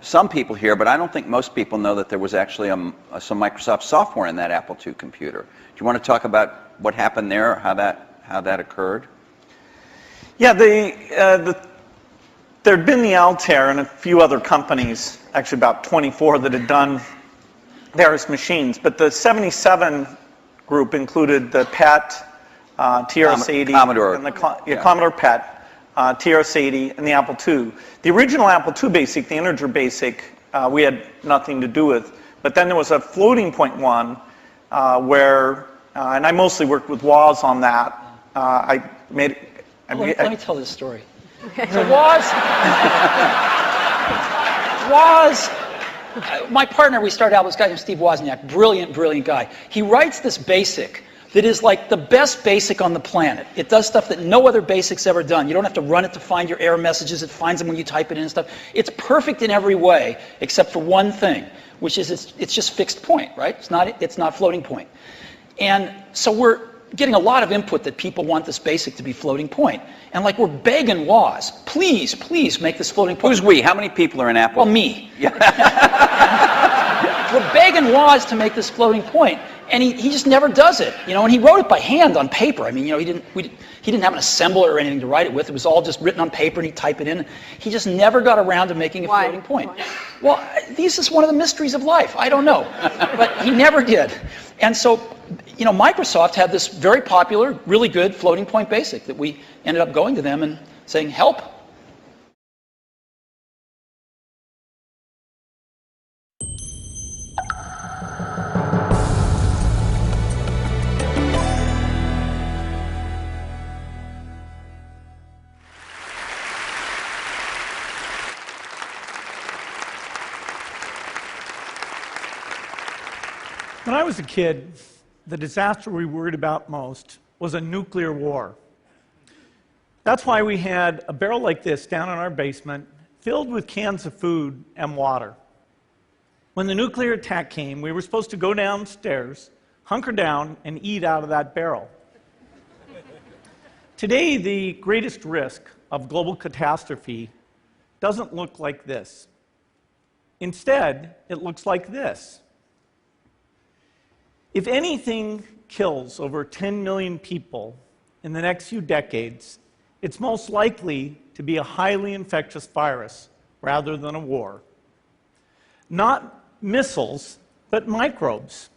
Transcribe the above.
some people here, but I don't think most people know that there was actually some Microsoft software in that Apple II computer. Do you want to talk about what happened there, or how that occurred? Yeah, there'd been the Altair and a few other companies, actually about 24, that had done various machines. But the 77 group included the PET, TRS-80, Commodore, and the Commodore PET, TRS-80, and the Apple II. The original Apple II BASIC, the integer BASIC, we had nothing to do with. But then there was a floating point one where, and I mostly worked with Woz on that. Let me tell this story. Okay. So Woz, my partner, we started out with this guy named Steve Wozniak, brilliant, brilliant guy. He writes this BASIC that is like the best BASIC on the planet. It does stuff that no other BASIC's ever done. You don't have to run it to find your error messages. It finds them when you type it in and stuff. It's perfect in every way, except for one thing, which is it's just fixed point, right? It's not floating point. And so we're getting a lot of input that people want this BASIC to be floating point. And like we're begging Woz, please, please make this floating point. Who's we? How many people are in Apple? Well, me. Yeah. We're begging Woz to make this floating point, and he just never does it. You know, and he wrote it by hand on paper. I mean, you know, he didn't have an assembler or anything to write it with. It was all just written on paper, and he'd type it in. He just never got around to making a floating point. Well, this is one of the mysteries of life. I don't know, but he never did. And so, you know, Microsoft had this very popular, really good floating point BASIC that we ended up going to them and saying, help. When I was a kid, the disaster we worried about most was a nuclear war. That's why we had a barrel like this down in our basement, filled with cans of food and water. When the nuclear attack came, we were supposed to go downstairs, hunker down, and eat out of that barrel. Today, the greatest risk of global catastrophe doesn't look like this. Instead, it looks like this. If anything kills over 10 million people in the next few decades, it's most likely to be a highly infectious virus rather than a war. Not missiles, but microbes.